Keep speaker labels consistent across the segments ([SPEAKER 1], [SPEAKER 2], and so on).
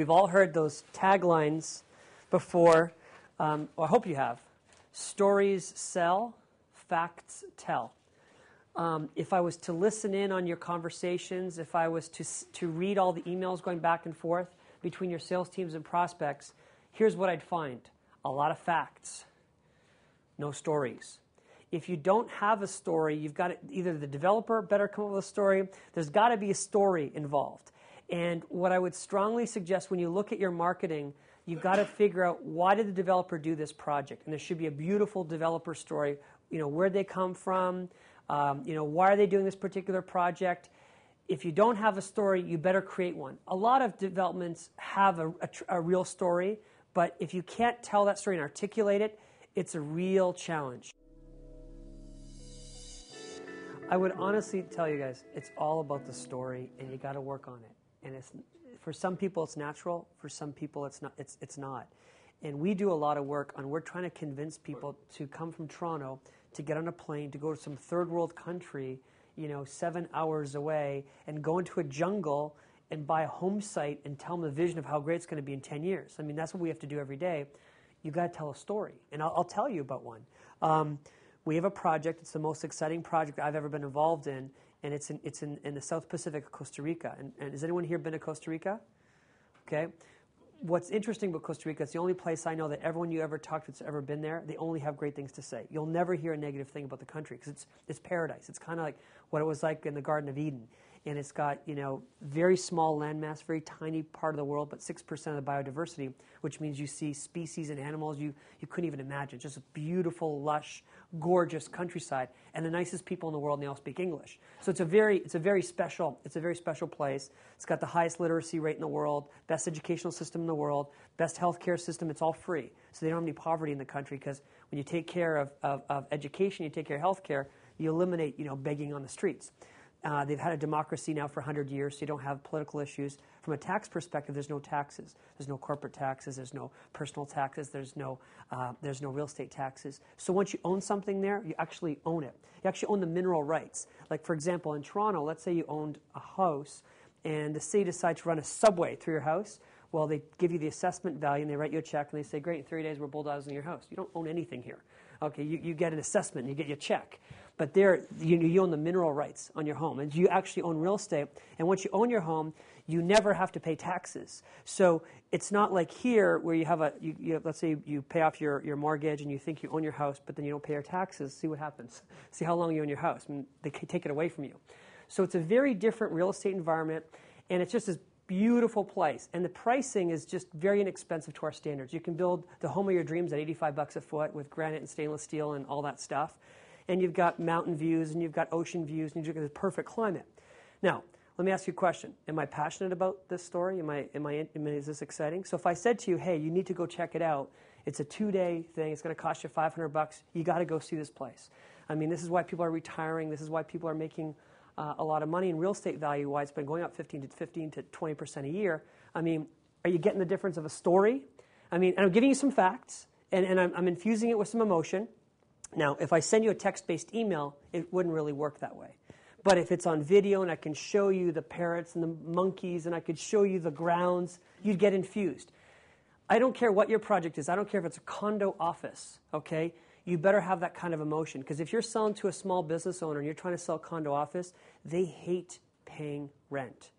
[SPEAKER 1] We've all heard those taglines before. I hope you have. Stories sell, facts tell. If I was to listen in on your conversations, if I was to read all the emails going back and forth between your sales teams and prospects, here's what I'd find. A lot of facts, no stories. If you don't have a story, you've got to, either the developer better come up with a story, there's got to be a story involved. And what I would strongly suggest when you look at your marketing, you've got to figure out, why did the developer do this project? And there should be a beautiful developer story. Where'd they come from? Why are they doing this particular project? If you don't have a story, you better create one. A lot of developments have a real story, but if you can't tell that story and articulate it, it's a real challenge. I would honestly tell you guys, it's all about the story, and you got to work on it. And for some people it's natural, for some people it's not. It's not. And we do a lot of work on, we're trying to convince people to come from Toronto, to get on a plane, to go to some third world country, 7 hours away, and go into a jungle and buy a home site and tell them the vision of how great it's going to be in 10 years. I mean, that's what we have to do every day. You've got to tell a story. And I'll tell you about one. We have a project. It's the most exciting project I've ever been involved in, and it's in the South Pacific of Costa Rica. And has anyone here been to Costa Rica? Okay. What's interesting about Costa Rica, it's the only place I know that everyone you ever talked to that's ever been there, they only have great things to say. You'll never hear a negative thing about the country because it's paradise. It's kind of like what it was like in the Garden of Eden. And it's got, very small landmass, very tiny part of the world, but 6% of the biodiversity, which means you see species and animals you couldn't even imagine. Just a beautiful, lush, gorgeous countryside, and the nicest people in the world, and they all speak English. So it's a very special place. It's got the highest literacy rate in the world, best educational system in the world, best healthcare system. It's all free. So they don't have any poverty in the country, because when you take care of education, you take care of healthcare, you eliminate, begging on the streets. They've had a democracy now for 100 years, so you don't have political issues. From a tax perspective, there's no taxes. There's no corporate taxes. There's no personal taxes. There's no real estate taxes. So once you own something there, you actually own it. You actually own the mineral rights. Like, for example, in Toronto, let's say you owned a house, and the city decides to run a subway through your house. Well, they give you the assessment value, and they write you a check, and they say, great, in 30 days, we're bulldozing your house. You don't own anything here. Okay, you get an assessment, and you get your check. But there, you own the mineral rights on your home, and you actually own real estate. And once you own your home, you never have to pay taxes. So it's not like here where you have let's say you pay off your mortgage and you think you own your house, but then you don't pay your taxes. See what happens. See how long you own your house. I mean, they take it away from you. So it's a very different real estate environment, and it's just this beautiful place. And the pricing is just very inexpensive to our standards. You can build the home of your dreams at $85 a foot with granite and stainless steel and all that stuff. And you've got mountain views, and you've got ocean views, and you've got this perfect climate. Now, let me ask you a question. Am I passionate about this story? Is this exciting? So if I said to you, hey, you need to go check it out, it's a 2-day thing, it's going to cost you $500, you got to go see this place. I mean, this is why people are retiring, this is why people are making a lot of money in real estate value, why it's been going up 15 to 20% a year. I mean, are you getting the difference of a story? I mean, and I'm giving you some facts, and I'm infusing it with some emotion. Now, if I send you a text-based email, it wouldn't really work that way. But if it's on video and I can show you the parrots and the monkeys and I could show you the grounds, you'd get infused. I don't care what your project is. I don't care if it's a condo office, okay? You better have that kind of emotion. Because if you're selling to a small business owner and you're trying to sell a condo office, they hate paying rent.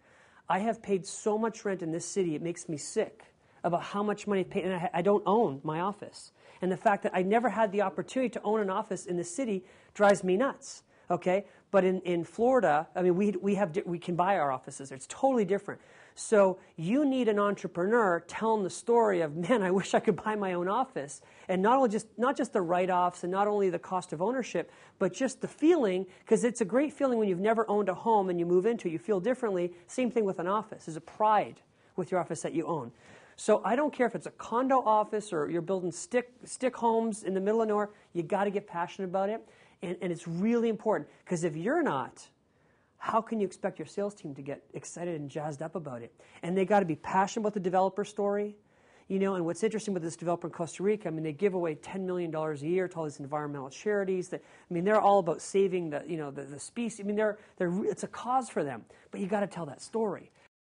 [SPEAKER 1] I have paid so much rent in this city, it makes me sick about how much money I pay. And I don't own my office. And the fact that I never had the opportunity to own an office in the city drives me nuts, okay? But in Florida, I mean, we can buy our offices. It's totally different. So you need an entrepreneur telling the story of, man, I wish I could buy my own office. And not just the write-offs and not only the cost of ownership, but just the feeling, because it's a great feeling when you've never owned a home and you move into it. You feel differently. Same thing with an office. There's a pride with your office that you own. So I don't care if it's a condo office or you're building stick homes in the middle of nowhere. You got to get passionate about it. And it's really important, because if you're not, how can you expect your sales team to get excited and jazzed up about it? And they got to be passionate about the developer story. And what's interesting with this developer in Costa Rica, I mean, they give away $10 million a year to all these environmental charities. They're all about saving the species. I mean, it's a cause for them. But you got to tell that story.